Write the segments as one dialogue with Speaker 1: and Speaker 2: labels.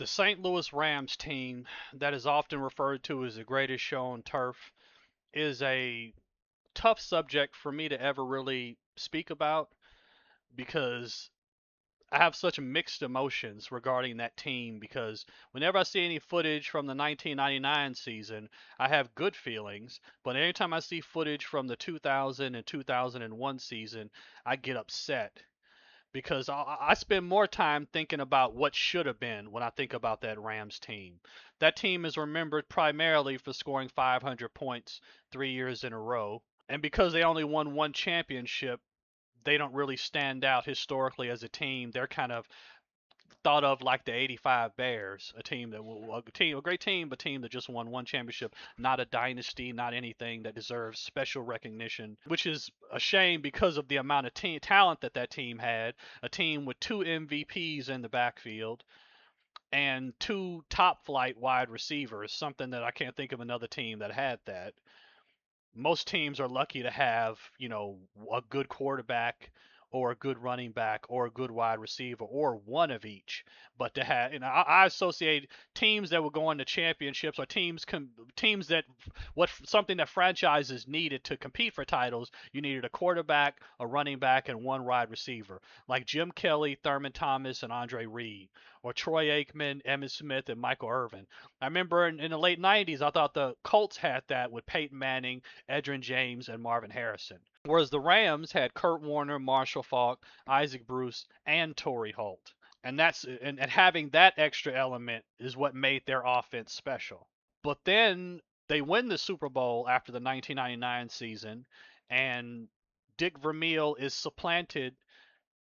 Speaker 1: The St. Louis Rams team, that is often referred to as the greatest show on turf, is a tough subject for me to ever really speak about because I have such mixed emotions regarding that team because whenever I see any footage from the 1999 season, I have good feelings, but anytime I see footage from the 2000 and 2001 season, I get upset because I spend more time thinking about what should have been when I think about that Rams team. That team is remembered primarily for scoring 500 points 3 years in a row. And because they only won one championship, they don't really stand out historically as a team. They're kind of thought of like the '85 Bears, a team that a great team, but a team that just won one championship, not a dynasty, not anything that deserves special recognition, which is a shame because of the amount of team talent that that team had. A team with two MVPs in the backfield and two top flight wide receivers, something that I can't think of another team that had that. Most teams are lucky to have, a good quarterback or a good running back or a good wide receiver or one of each. But to have, I associate teams that will go into championships or teams that what something that franchises needed to compete for titles. You needed a quarterback, a running back, and one wide receiver, like Jim Kelly, Thurman Thomas, and Andre Reed, or Troy Aikman, Emmitt Smith, and Michael Irvin. I remember in the late '90s, I thought the Colts had that with Peyton Manning, Edgerrin James, and Marvin Harrison. Whereas the Rams had Kurt Warner, Marshall Faulk, Isaac Bruce, and Torrey Holt. And having that extra element is what made their offense special. But then they win the Super Bowl after the 1999 season, and Dick Vermeil is supplanted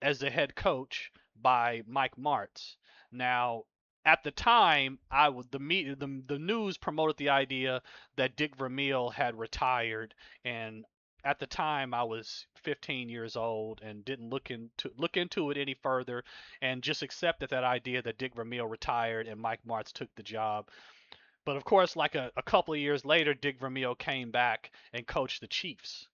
Speaker 1: as the head coach by Mike Martz. Now, at the time, the news promoted the idea that Dick Vermeil had retired, and at the time I was 15 years old and didn't look into it any further, and just accepted that idea that Dick Vermeil retired and Mike Martz took the job. But of course, like a couple of years later, Dick Vermeil came back and coached the Chiefs,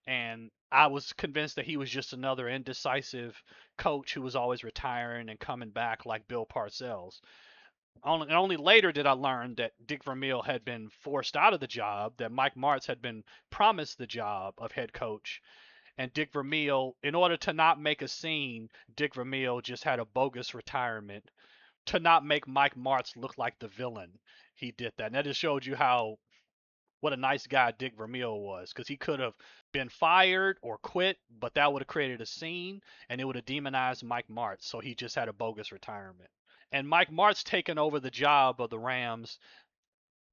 Speaker 1: and I was convinced that he was just another indecisive coach who was always retiring and coming back like Bill Parcells. Only later did I learn that Dick Vermeil had been forced out of the job, that Mike Martz had been promised the job of head coach, and Dick Vermeil, in order to not make a scene, Dick Vermeil just had a bogus retirement to not make Mike Martz look like the villain. He did that. And that just showed you how what a nice guy Dick Vermeil was, because he could have been fired or quit, but that would have created a scene and it would have demonized Mike Martz. So he just had a bogus retirement. And Mike Martz taking over the job of the Rams,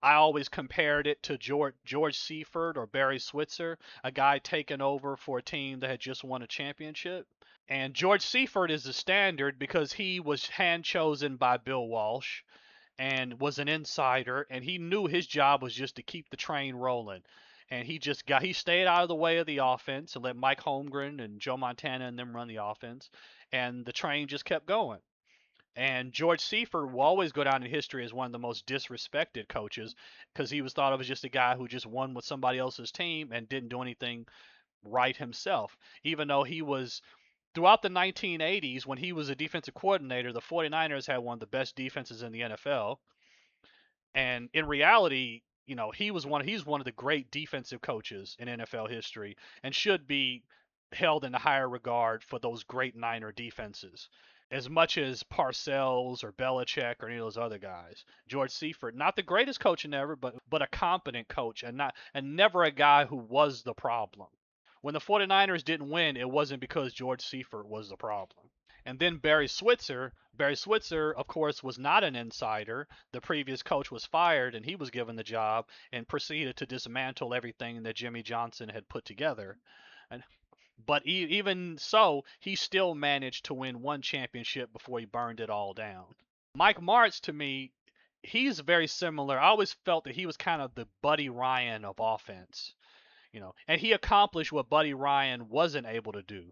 Speaker 1: I always compared it to George Seifert or Barry Switzer, a guy taking over for a team that had just won a championship. And George Seifert is the standard because he was hand chosen by Bill Walsh and was an insider, and he knew his job was just to keep the train rolling. And he stayed out of the way of the offense and let Mike Holmgren and Joe Montana and them run the offense, and the train just kept going. And George Seifert will always go down in history as one of the most disrespected coaches because he was thought of as just a guy who just won with somebody else's team and didn't do anything right himself. Even though he was throughout the 1980s, when he was a defensive coordinator, the 49ers had one of the best defenses in the NFL. And in reality, he's one of the great defensive coaches in NFL history and should be held in a higher regard for those great Niner defenses. As much as Parcells or Belichick or any of those other guys. George Seifert, not the greatest coach in ever, but a competent coach and never a guy who was the problem. When the 49ers didn't win, it wasn't because George Seifert was the problem. And then Barry Switzer, of course, was not an insider. The previous coach was fired and he was given the job and proceeded to dismantle everything that Jimmy Johnson had put together. And, but even so, he still managed to win one championship before he burned it all down. Mike Martz, to me, he's very similar. I always felt that he was kind of the Buddy Ryan of offense, and he accomplished what Buddy Ryan wasn't able to do.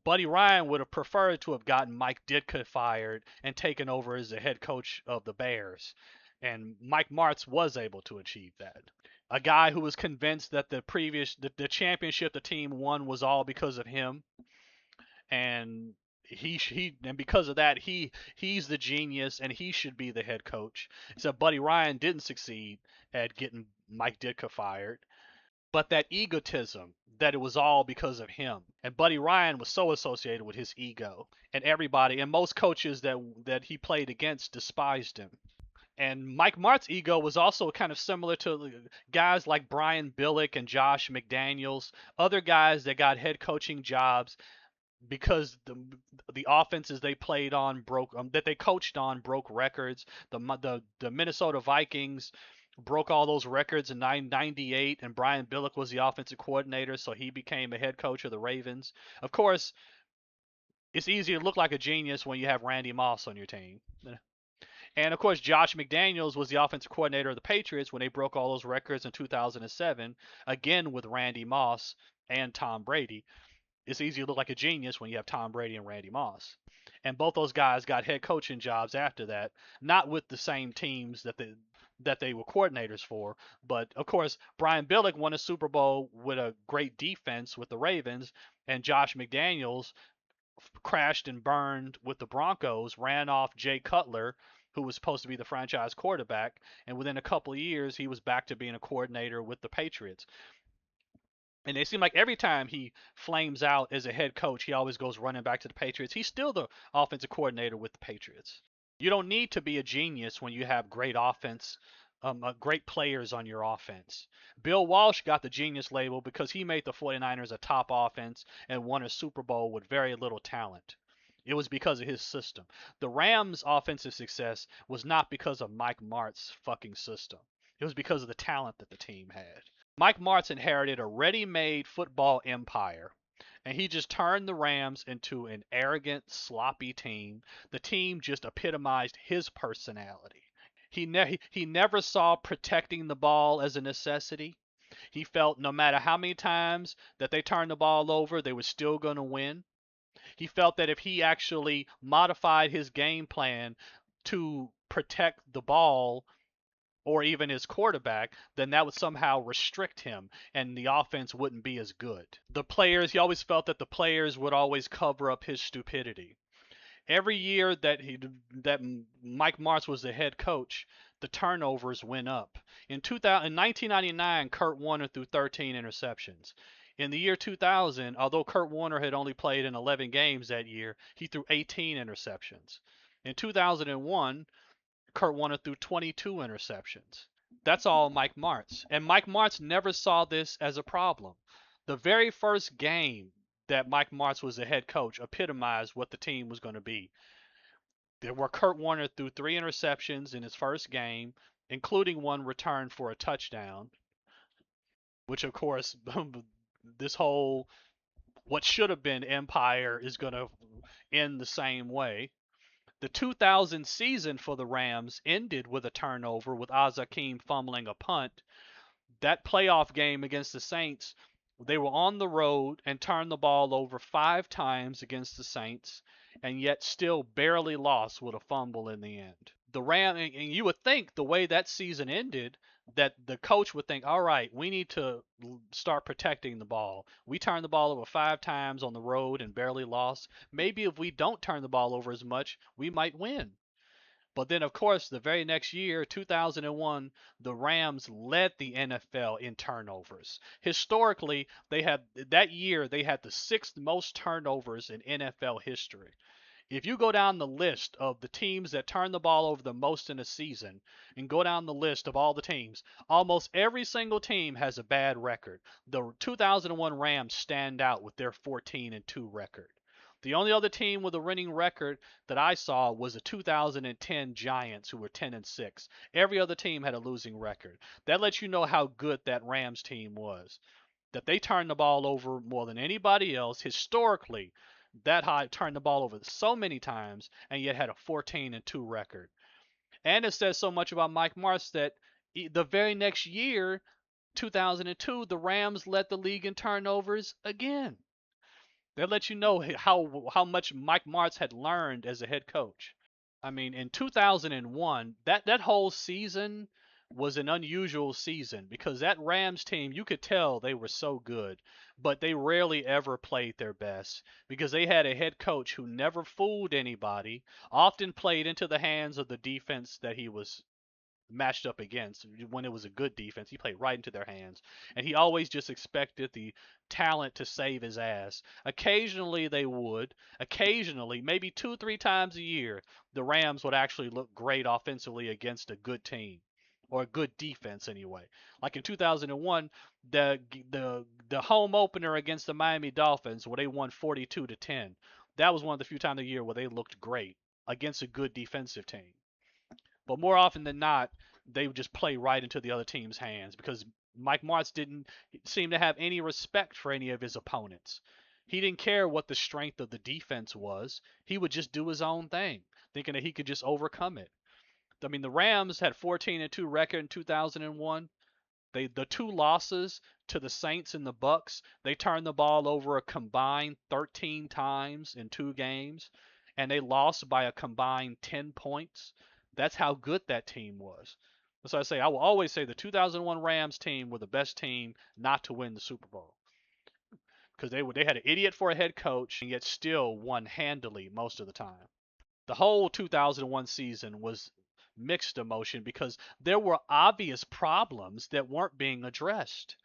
Speaker 1: Buddy Ryan would have preferred to have gotten Mike Ditka fired and taken over as the head coach of the Bears. And Mike Martz was able to achieve that. A guy who was convinced that the championship the team won was all because of him, and And because of that, he's the genius and he should be the head coach. So Buddy Ryan didn't succeed at getting Mike Ditka fired, but that egotism, that it was all because of him. And Buddy Ryan was so associated with his ego, and everybody and most coaches that he played against despised him. And Mike Martz's ego was also kind of similar to guys like Brian Billick and Josh McDaniels, other guys that got head coaching jobs because the offenses they played on broke that they coached on broke records. The Minnesota Vikings broke all those records in 98, and Brian Billick was the offensive coordinator, so he became a head coach of the Ravens. Of course, it's easy to look like a genius when you have Randy Moss on your team. And of course, Josh McDaniels was the offensive coordinator of the Patriots when they broke all those records in 2007, again with Randy Moss and Tom Brady. It's easy to look like a genius when you have Tom Brady and Randy Moss. And both those guys got head coaching jobs after that, not with the same teams that they were coordinators for, but of course Brian Billick won a Super Bowl with a great defense with the Ravens, and Josh McDaniels crashed and burned with the Broncos, ran off Jay Cutler, who was supposed to be the franchise quarterback, and within a couple of years he was back to being a coordinator with the Patriots. And it seemed like every time he flames out as a head coach, he always goes running back to the Patriots. He's still the offensive coordinator with the Patriots. You don't need to be a genius when you have great offense, great players on your offense. Bill Walsh got the genius label because he made the 49ers a top offense and won a Super Bowl with very little talent. It was because of his system. The Rams' offensive success was not because of Mike Martz's fucking system. It was because of the talent that the team had. Mike Martz inherited a ready-made football empire, and he just turned the Rams into an arrogant, sloppy team. The team just epitomized his personality. He never saw protecting the ball as a necessity. He felt no matter how many times that they turned the ball over, they were still going to win. He felt that if he actually modified his game plan to protect the ball or even his quarterback, then that would somehow restrict him and the offense wouldn't be as good. He always felt that the players would always cover up his stupidity. Every year that Mike Martz was the head coach, the turnovers went up. In 1999, Kurt Warner threw 13 interceptions. In the year 2000, although Kurt Warner had only played in 11 games that year, he threw 18 interceptions. In 2001, Kurt Warner threw 22 interceptions. That's all Mike Martz. And Mike Martz never saw this as a problem. The very first game that Mike Martz was the head coach epitomized what the team was going to be. Where Kurt Warner threw 3 interceptions in his first game, including one return for a touchdown, which of course this whole what should have been empire is going to end the same way. The 2000 season for the Rams ended with a turnover with Azakim fumbling a punt. That playoff game against the Saints, they were on the road and turned the ball over 5 times against the Saints, and yet still barely lost with a fumble in the end. And you would think the way that season ended, that the coach would think, all right, we need to start protecting the ball. We turned the ball over 5 times on the road and barely lost. Maybe if we don't turn the ball over as much, we might win. But then, of course, the very next year, 2001, the Rams led the NFL in turnovers. Historically, that year they had the 6th most turnovers in NFL history. If you go down the list of the teams that turn the ball over the most in a season and go down the list of all the teams, almost every single team has a bad record. The 2001 Rams stand out with their 14-2 record. The only other team with a winning record that I saw was the 2010 Giants, who were 10-6. Every other team had a losing record. That lets you know how good that Rams team was. That they turned the ball over more than anybody else historically. That high turned the ball over so many times and yet had a 14-2 record. And it says so much about Mike Martz that the very next year, 2002, the Rams led the league in turnovers again. That lets you know how much Mike Martz had learned as a head coach. I mean, in 2001, that whole season was an unusual season because that Rams team, you could tell they were so good, but they rarely ever played their best because they had a head coach who never fooled anybody, often played into the hands of the defense that he was matched up against. When it was a good defense, he played right into their hands, and he always just expected the talent to save his ass. Occasionally they would. Occasionally, maybe 2, 3 times a year, the Rams would actually look great offensively against a good team. Or a good defense anyway. Like in 2001, the the home opener against the Miami Dolphins, where they won 42-10. That was one of the few times of the year where they looked great against a good defensive team. But more often than not, they would just play right into the other team's hands because Mike Martz didn't seem to have any respect for any of his opponents. He didn't care what the strength of the defense was. He would just do his own thing, thinking that he could just overcome it. I mean, the Rams had 14-2 record in 2001. The two losses to the Saints and the Bucks, they turned the ball over a combined 13 times in 2 games, and they lost by a combined 10 points. That's how good that team was. So I will always say the 2001 Rams team were the best team not to win the Super Bowl because they had an idiot for a head coach and yet still won handily most of the time. The whole 2001 season was mixed emotion because there were obvious problems that weren't being addressed.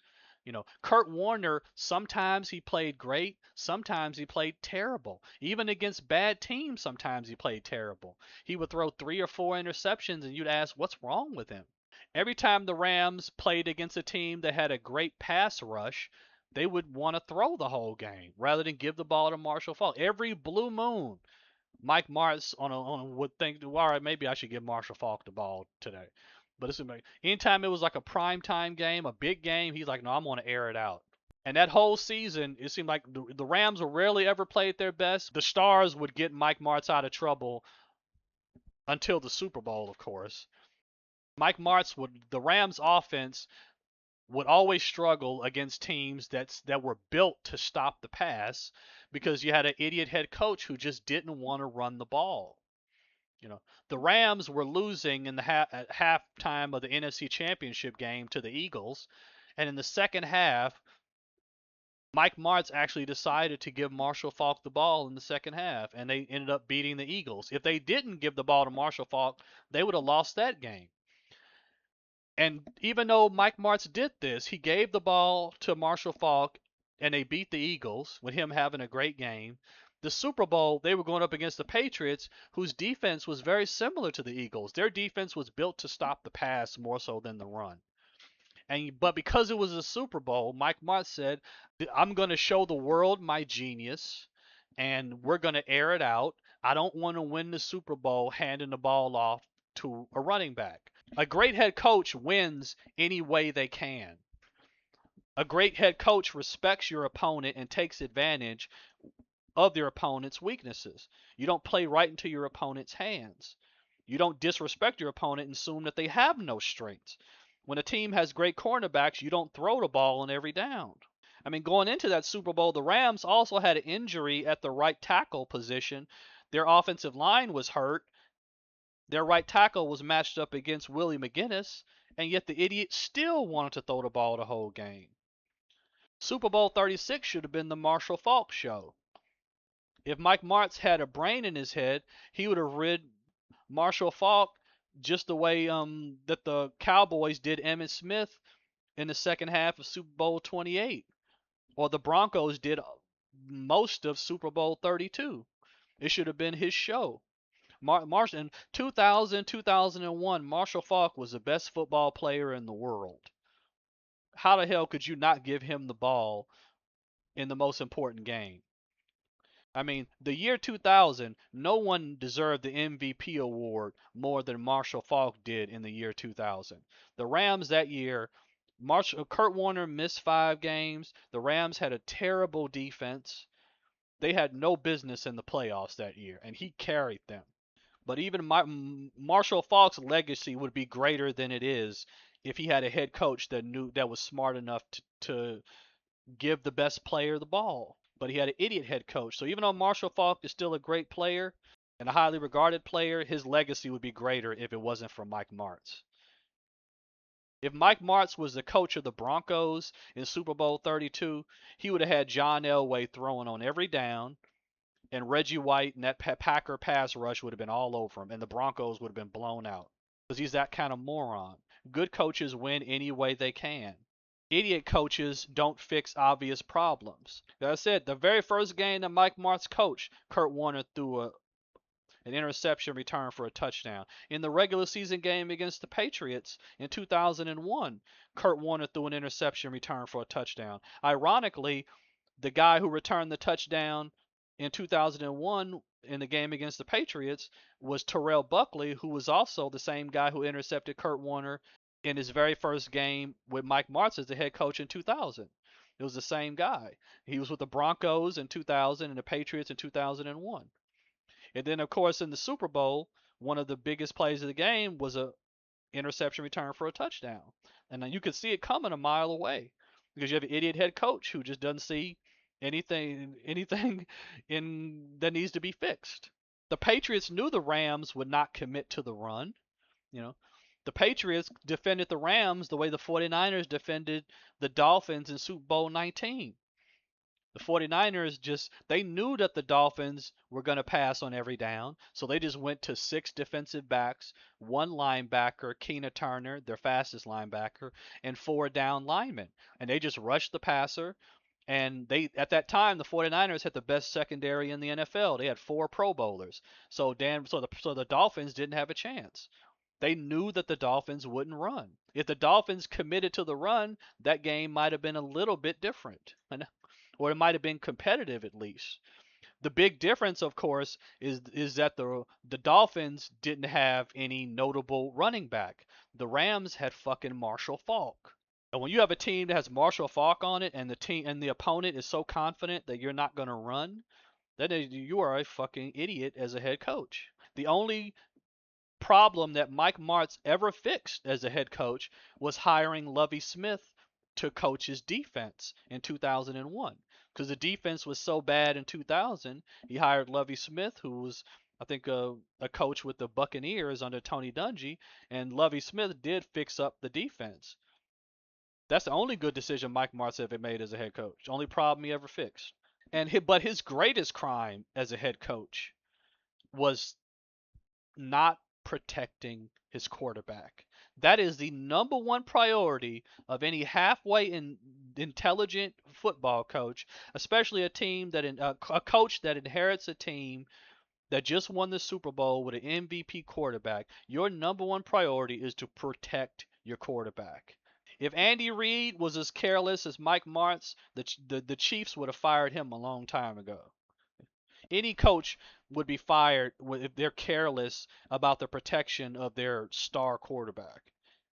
Speaker 1: Kurt Warner, sometimes he played great, sometimes he played terrible. Even against bad teams, sometimes he played terrible. He would throw 3 or 4 interceptions, and you'd ask, what's wrong with him? Every time the Rams played against a team that had a great pass rush, they would want to throw the whole game rather than give the ball to Marshall Faulk. Every blue moon, Mike Martz would think, all right, maybe I should give Marshall Faulk the ball today. But it's anytime it was like a prime time game, a big game, he's like, no, I'm going to air it out. And that whole season, it seemed like the Rams were rarely ever played their best. The Stars would get Mike Martz out of trouble until the Super Bowl, of course. The Rams offense would always struggle against teams that were built to stop the pass because you had an idiot head coach who just didn't want to run the ball. The Rams were losing in the at halftime of the NFC Championship game to the Eagles, and in the second half, Mike Martz actually decided to give Marshall Faulk the ball in the second half, and they ended up beating the Eagles. If they didn't give the ball to Marshall Faulk, they would have lost that game. And even though Mike Martz did this, he gave the ball to Marshall Faulk, and they beat the Eagles with him having a great game. The Super Bowl, they were going up against the Patriots, whose defense was very similar to the Eagles. Their defense was built to stop the pass more so than the run. But because it was a Super Bowl, Mike Martz said, "I'm going to show the world my genius, and we're going to air it out. I don't want to win the Super Bowl handing the ball off to a running back." A great head coach wins any way they can. A great head coach respects your opponent and takes advantage of their opponent's weaknesses. You don't play right into your opponent's hands. You don't disrespect your opponent and assume that they have no strengths. When a team has great cornerbacks, you don't throw the ball on every down. I mean, going into that Super Bowl, the Rams also had an injury at the right tackle position. Their offensive line was hurt. Their right tackle was matched up against Willie McGinnis, and yet the idiot still wanted to throw the ball the whole game. Super Bowl 36 should have been the Marshall Faulk show. If Mike Martz had a brain in his head, he would have rid Marshall Faulk just the way that the Cowboys did Emmitt Smith in the second half of Super Bowl 28, or the Broncos did most of Super Bowl 32. It should have been his show. In 2000, 2001, Marshall Faulk was the best football player in the world. How the hell could you not give him the ball in the most important game? I mean, the year 2000, no one deserved the MVP award more than Marshall Faulk did in the year 2000. The Rams that year, Kurt Warner missed 5 games. The Rams had a terrible defense. They had no business in the playoffs that year, and he carried them. But even Marshall Faulk's legacy would be greater than it is if he had a head coach that was smart enough to give the best player the ball. But he had an idiot head coach. So even though Marshall Faulk is still a great player and a highly regarded player, his legacy would be greater if it wasn't for Mike Martz. If Mike Martz was the coach of the Broncos in Super Bowl 32, he would have had John Elway throwing on every down, and Reggie White and that Packer pass rush would have been all over him, and the Broncos would have been blown out because he's that kind of moron. Good coaches win any way they can. Idiot coaches don't fix obvious problems. As I said, the very first game that Mike Martz coached, Kurt Warner threw an interception return for a touchdown. In the regular season game against the Patriots in 2001, Kurt Warner threw an interception return for a touchdown. Ironically, the guy who returned the touchdown in 2001 in the game against the Patriots was Terrell Buckley, who was also the same guy who intercepted Kurt Warner in his very first game with Mike Martz as the head coach in 2000. It was the same guy. He was with the Broncos in 2000 and the Patriots in 2001. And then, of course, in the Super Bowl, one of the biggest plays of the game was a interception return for a touchdown. And you could see it coming a mile away because you have an idiot head coach who just doesn't see anything in that needs to be fixed. The Patriots knew the Rams would not commit to the run. You know, the Patriots defended the Rams the way the 49ers defended the Dolphins in Super Bowl 19. The 49ers they knew that the Dolphins were going to pass on every down, so they just went to 6 defensive backs, 1 linebacker, Keena Turner, their fastest linebacker, and 4 down linemen. And they just rushed the passer. And at that time the 49ers had the best secondary in the NFL. They had 4 Pro Bowlers. So the Dolphins didn't have a chance. They knew that the Dolphins wouldn't run. If the Dolphins committed to the run, that game might have been a little bit different. Or it might have been competitive at least. The big difference, of course, is that the Dolphins didn't have any notable running back. The Rams had fucking Marshall Faulk. And when you have a team that has Marshall Faulk on it, and the opponent is so confident that you're not going to run, then you are a fucking idiot as a head coach. The only problem that Mike Martz ever fixed as a head coach was hiring Lovie Smith to coach his defense in 2001. Because the defense was so bad in 2000, he hired Lovie Smith, who was, I think, a coach with the Buccaneers under Tony Dungy, and Lovie Smith did fix up the defense. That's the only good decision Mike Martz ever made as a head coach. Only problem he ever fixed. But his greatest crime as a head coach was not protecting his quarterback. That is the number one priority of any intelligent football coach, especially a coach that inherits a team that just won the Super Bowl with an MVP quarterback. Your number one priority is to protect your quarterback. If Andy Reid was as careless as Mike Martz, the Chiefs would have fired him a long time ago. Any coach would be fired if they're careless about the protection of their star quarterback.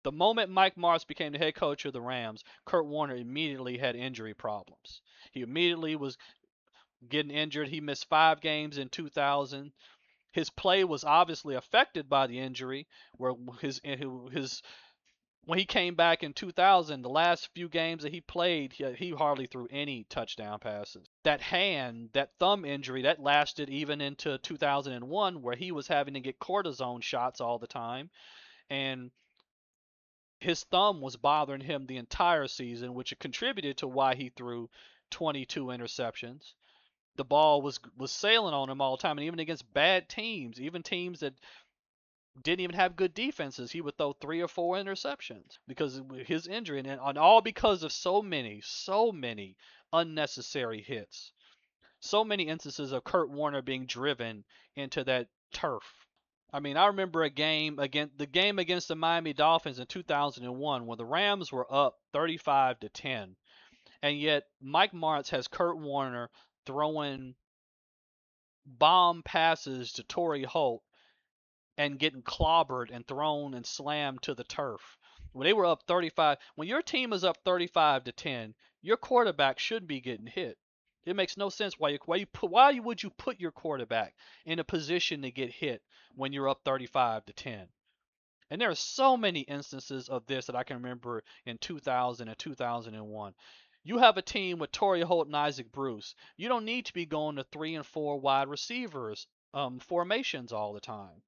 Speaker 1: The moment Mike Martz became the head coach of the Rams, Kurt Warner immediately had injury problems. He immediately was getting injured. He missed 5 games in 2000. His play was obviously affected by the injury, where his when he came back in 2000, the last few games that he played, he hardly threw any touchdown passes. That thumb injury, that lasted even into 2001, where he was having to get cortisone shots all the time. And his thumb was bothering him the entire season, which contributed to why he threw 22 interceptions. The ball was sailing on him all the time, and even against bad teams, even teams that didn't even have good defenses, he would throw 3 or 4 interceptions because of his injury, and all because of so many unnecessary hits. So many instances of Kurt Warner being driven into that turf. I mean, I remember the game against the Miami Dolphins in 2001 when the Rams were up 35-10, and yet Mike Martz has Kurt Warner throwing bomb passes to Torrey Holt and getting clobbered and thrown and slammed to the turf. When they were up 35, when your team is up 35-10, your quarterback should be getting hit. It makes no sense why would you put your quarterback in a position to get hit when you're up 35-10. And there are so many instances of this that I can remember in 2000 and 2001. You have a team with Torrey Holt and Isaac Bruce. You don't need to be going to 3 and 4 wide receivers formations all the time.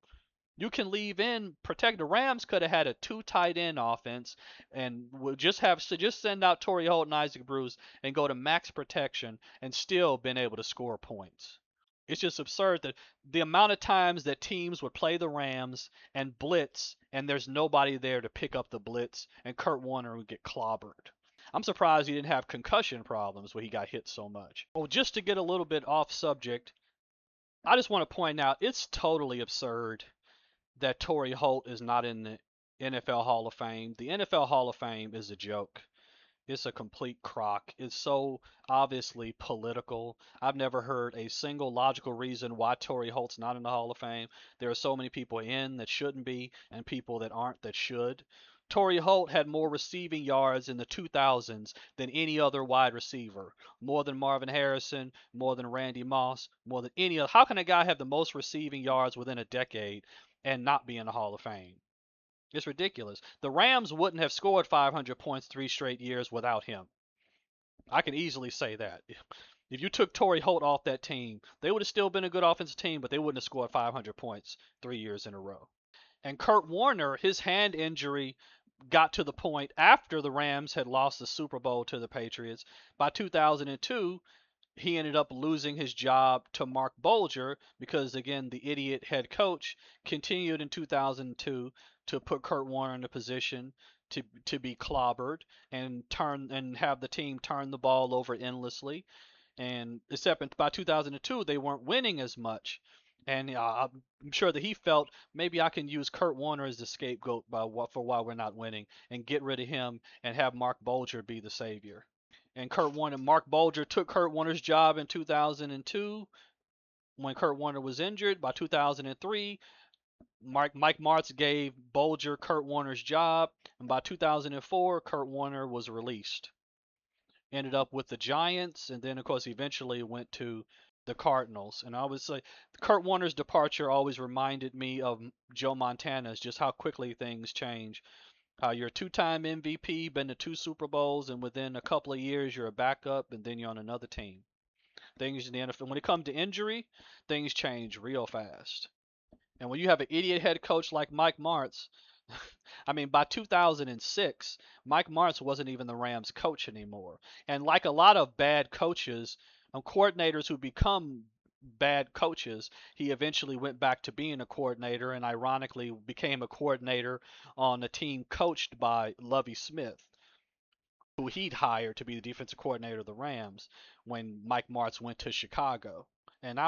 Speaker 1: You can leave in protect. The Rams could have had a two tight end offense and would just have so just send out Torrey Holt and Isaac Bruce and go to max protection and still been able to score points. It's just absurd that the amount of times that teams would play the Rams and blitz and there's nobody there to pick up the blitz and Kurt Warner would get clobbered. I'm surprised he didn't have concussion problems when he got hit so much. Well, just to get a little bit off subject, I just want to point out it's totally absurd that Torrey Holt is not in the NFL Hall of Fame. The NFL Hall of Fame is a joke. It's a complete crock. It's so obviously political. I've never heard a single logical reason why Torrey Holt's not in the Hall of Fame. There are so many people in that shouldn't be and people that aren't that should. Torrey Holt had more receiving yards in the 2000s than any other wide receiver. More than Marvin Harrison, more than Randy Moss, more than any other. How can a guy have the most receiving yards within a decade and not be in the Hall of Fame? It's ridiculous. The Rams wouldn't have scored 500 points 3 straight years without him. I can easily say that. If you took Torrey Holt off that team, they would have still been a good offensive team, but they wouldn't have scored 500 points 3 years in a row. And Kurt Warner, his hand injury got to the point after the Rams had lost the Super Bowl to the Patriots. By 2002, he ended up losing his job to Mark Bolger because, again, the idiot head coach continued in 2002 to put Kurt Warner in a position to be clobbered and turn and have the team turn the ball over endlessly. And except by 2002, they weren't winning as much. And I'm sure that he felt maybe I can use Kurt Warner as the scapegoat for why we're not winning and get rid of him and have Mark Bolger be the savior. And Mark Bolger took Kurt Warner's job in 2002 when Kurt Warner was injured. By 2003, Mike Martz gave Bolger Kurt Warner's job, and by 2004, Kurt Warner was released. Ended up with the Giants, and then of course eventually went to the Cardinals. And I would say Kurt Warner's departure always reminded me of Joe Montana's, just how quickly things change. How you're a two-time MVP, been to two Super Bowls, and within a couple of years you're a backup, and then you're on another team. Things in the NFL, when it comes to injury, things change real fast. And when you have an idiot head coach like Mike Martz, I mean, by 2006, Mike Martz wasn't even the Rams coach anymore. And like a lot of bad coaches, coordinators who become bad coaches, he eventually went back to being a coordinator and ironically became a coordinator on a team coached by Lovie Smith, who he'd hired to be the defensive coordinator of the Rams when Mike Martz went to Chicago. And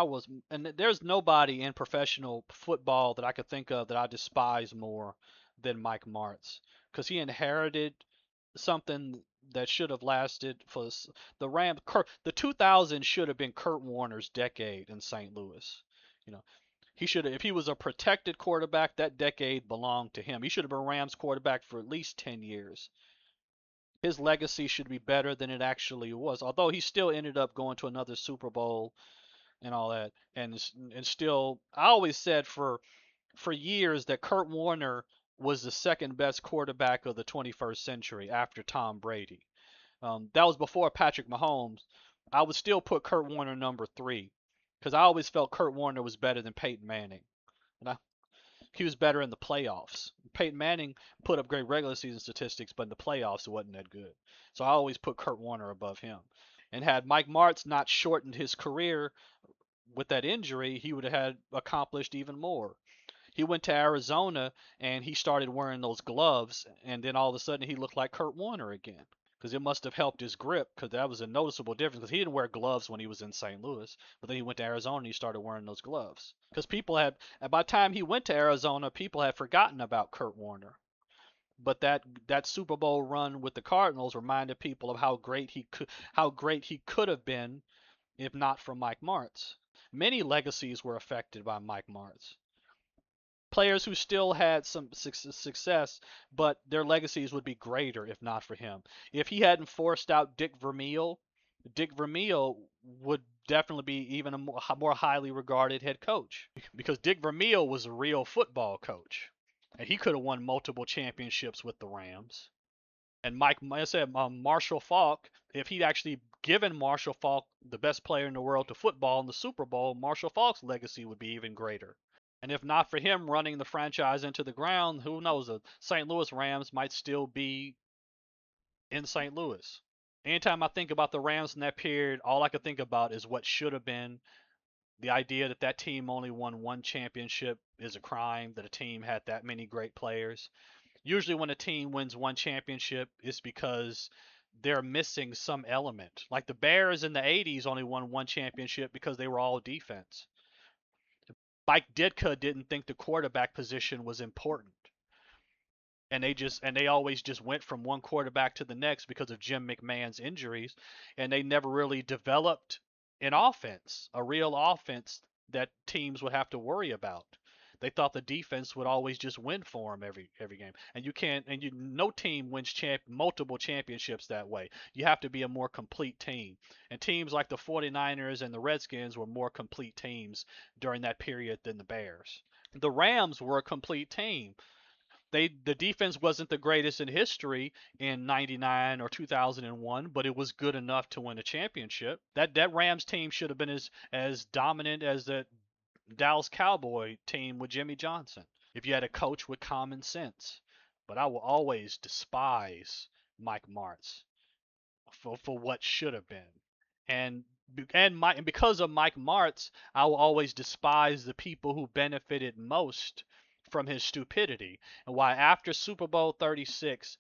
Speaker 1: there's nobody in professional football that I could think of that I despise more than Mike Martz because he inherited something that should have lasted for the Rams. The 2000s should have been Kurt Warner's decade in St. Louis. You know, he should have, if he was a protected quarterback, that decade belonged to him. He should have been Rams quarterback for at least 10 years. His legacy should be better than it actually was. Although he still ended up going to another Super Bowl and all that, and still, I always said for years that Kurt Warner was the second best quarterback of the 21st century after Tom Brady. That was before Patrick Mahomes. I would still put Kurt Warner number three because I always felt Kurt Warner was better than Peyton Manning. And he was better in the playoffs. Peyton Manning put up great regular season statistics, but in the playoffs it wasn't that good. So I always put Kurt Warner above him. And had Mike Martz not shortened his career with that injury, he would have had accomplished even more. He went to Arizona and he started wearing those gloves, and then all of a sudden he looked like Kurt Warner again. Because it must have helped his grip, because that was a noticeable difference. Because he didn't wear gloves when he was in St. Louis, but then he went to Arizona and he started wearing those gloves. Because by the time he went to Arizona, people had forgotten about Kurt Warner. But that Super Bowl run with the Cardinals reminded people of how great he could have been if not for Mike Martz. Many legacies were affected by Mike Martz. Players who still had some success, but their legacies would be greater if not for him. If he hadn't forced out Dick Vermeil would definitely be even a more highly regarded head coach because Dick Vermeil was a real football coach, and he could have won multiple championships with the Rams. And I said, Marshall Faulk, if he'd actually given Marshall Faulk, the best player in the world, to football in the Super Bowl, Marshall Faulk's legacy would be even greater. And if not for him running the franchise into the ground, who knows? The St. Louis Rams might still be in St. Louis. Anytime I think about the Rams in that period, all I could think about is what should have been. The idea that that team only won one championship is a crime, that a team had that many great players. Usually, when a team wins one championship, it's because they're missing some element. Like the Bears in the 80s only won one championship because they were all defense. Mike Ditka didn't think the quarterback position was important. And they always just went from one quarterback to the next because of Jim McMahon's injuries, and they never really developed an offense, a real offense that teams would have to worry about. They thought the defense would always just win for them every game, and you can't, and you no team wins multiple championships that way. You have to be a more complete team, and teams like the 49ers and the Redskins were more complete teams during that period than the Bears. The Rams were a complete team. The defense wasn't the greatest in history in 99 or 2001, but it was good enough to win a championship. That Rams team should have been as dominant as the Dallas Cowboy team with Jimmy Johnson if you had a coach with common sense. But I will always despise Mike Martz for what should have been. And and because of Mike Martz, I will always despise the people who benefited most from his stupidity. And why after Super Bowl 36,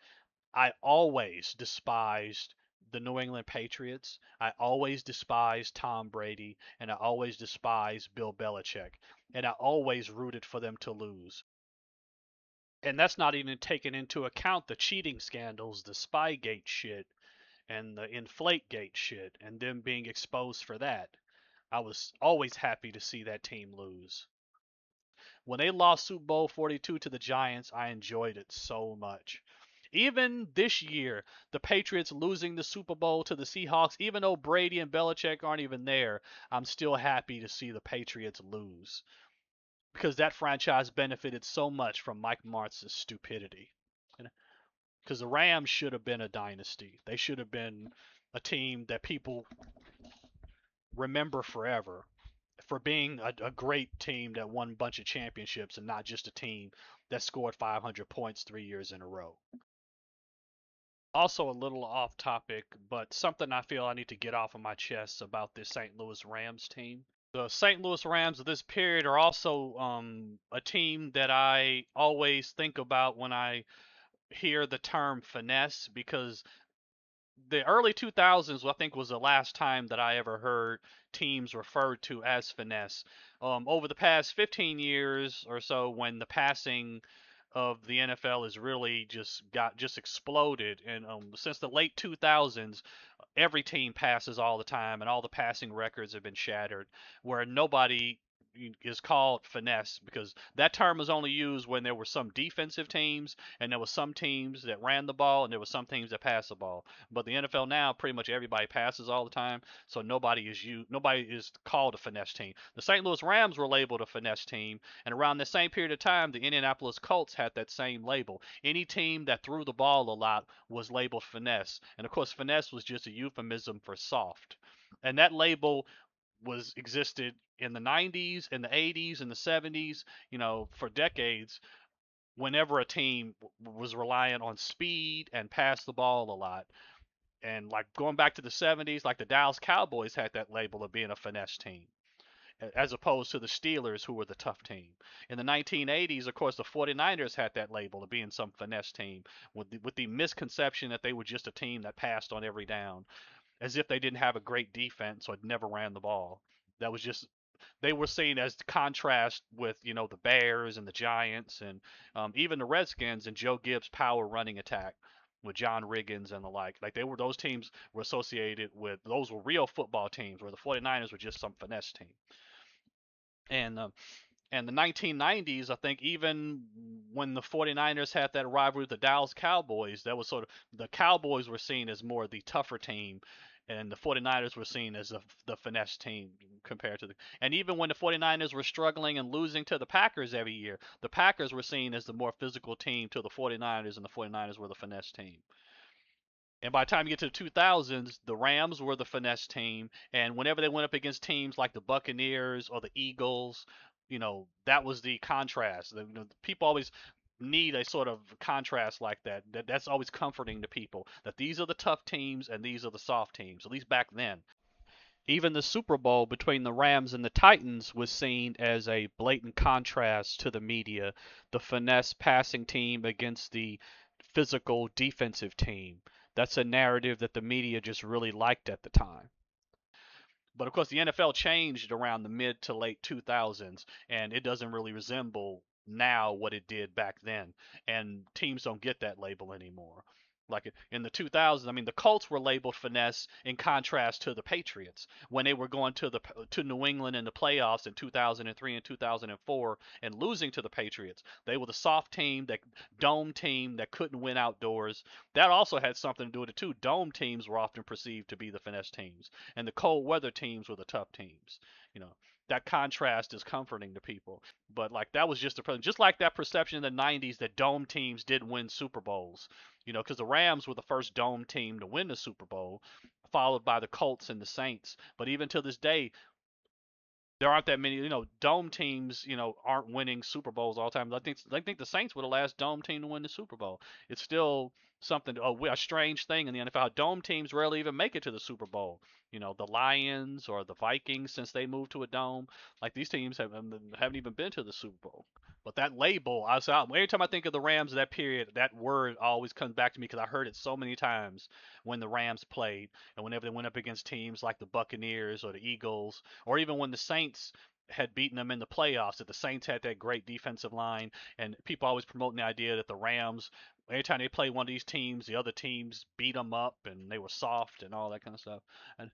Speaker 1: I always despised the New England Patriots. I always despised Tom Brady, and I always despised Bill Belichick, and I always rooted for them to lose. And that's not even taking into account the cheating scandals, the Spygate shit, and the Inflategate shit, and them being exposed for that. I was always happy to see that team lose. When they lost Super Bowl 42 to the Giants, I enjoyed it so much. Even this year, the Patriots losing the Super Bowl to the Seahawks, even though Brady and Belichick aren't even there, I'm still happy to see the Patriots lose because that franchise benefited so much from Mike Martz's stupidity. Because the Rams should have been a dynasty. They should have been a team that people remember forever for being a great team that won a bunch of championships and not just a team that scored 500 points 3 years in a row. Also, a little off topic, but something I feel I need to get off of my chest about this St. Louis Rams team. The St. Louis Rams of this period are also a team that I always think about when I hear the term finesse because the early 2000s, I think, was the last time that I ever heard teams referred to as finesse. Over the past 15 years or so, when the passing of the NFL has really just exploded, and since the late 2000s, every team passes all the time, and all the passing records have been shattered, where nobody is called finesse because that term was only used when there were some defensive teams and there were some teams that ran the ball and there were some teams that passed the ball. But the NFL now, pretty much everybody passes all the time, so nobody is called a finesse team. The St. Louis Rams were labeled a finesse team, and around the same period of time, the Indianapolis Colts had that same label. Any team that threw the ball a lot was labeled finesse, and of course, finesse was just a euphemism for soft. And that label was existed in the 90s, in the 80s, in the 70s, for decades. Whenever a team was reliant on speed and pass the ball a lot, and like going back to the 70s, like the Dallas Cowboys had that label of being a finesse team, as opposed to the Steelers, who were the tough team. In the 1980s, of course, the 49ers had that label of being some finesse team, with the misconception that they were just a team that passed on every down, as if they didn't have a great defense or never ran the ball. That was just they were seen as the contrast with the Bears and the Giants and even the Redskins and Joe Gibbs' power running attack with John Riggins and the like. Like those teams were associated with those were real football teams, where the 49ers were just some finesse team. And the 1990s, I think, even when the 49ers had that rivalry with the Dallas Cowboys, that was sort of the Cowboys were seen as more the tougher team, and the 49ers were seen as the finesse team compared to the. And even when the 49ers were struggling and losing to the Packers every year, the Packers were seen as the more physical team to the 49ers, and the 49ers were the finesse team. And by the time you get to the 2000s, the Rams were the finesse team, and whenever they went up against teams like the Buccaneers or the Eagles that was the contrast. People always need a sort of contrast like that. That's always comforting to people that these are the tough teams and these are the soft teams. At least back then. Even the Super Bowl between the Rams and the Titans was seen as a blatant contrast to the media. The finesse passing team against the physical defensive team. That's a narrative that the media just really liked at the time. But of course, the NFL changed around the mid to late 2000s, and it doesn't really resemble now what it did back then. And teams don't get that label anymore. Like in the 2000s, I mean, the Colts were labeled finesse in contrast to the Patriots when they were going to New England in the playoffs in 2003 and 2004 and losing to the Patriots. They were the soft team, that dome team that couldn't win outdoors. That also had something to do with it too. Dome teams were often perceived to be the finesse teams, and the cold weather teams were the tough teams. You know, that contrast is comforting to people. But like that was just like that perception in the '90s that dome teams did win Super Bowls. Because the Rams were the first dome team to win the Super Bowl, followed by the Colts and the Saints. But even to this day, there aren't that many, dome teams, aren't winning Super Bowls all the time. I think the Saints were the last dome team to win the Super Bowl. It's still something, a strange thing in the NFL. Dome teams rarely even make it to the Super Bowl. The Lions or the Vikings, since they moved to a dome, like these teams haven't even been to the Super Bowl. But that label, every time I think of the Rams of that period, that word always comes back to me because I heard it so many times when the Rams played and whenever they went up against teams like the Buccaneers or the Eagles, or even when the Saints had beaten them in the playoffs, that the Saints had that great defensive line, and people always promoting the idea that the Rams, anytime they play one of these teams, the other teams beat them up and they were soft and all that kind of stuff. And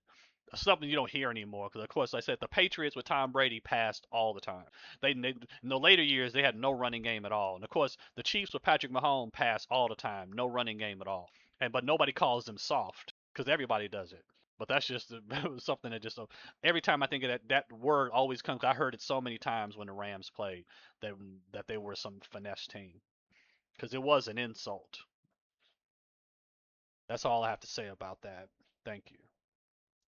Speaker 1: something you don't hear anymore because, of course, like I said the Patriots with Tom Brady passed all the time. They in the later years they had no running game at all, and of course the Chiefs with Patrick Mahomes passed all the time, no running game at all. And but nobody calls them soft because everybody does it. But that's just something that just every time I think of that word always comes. I heard it so many times when the Rams played that they were some finesse team because it was an insult. That's all I have to say about that. Thank you.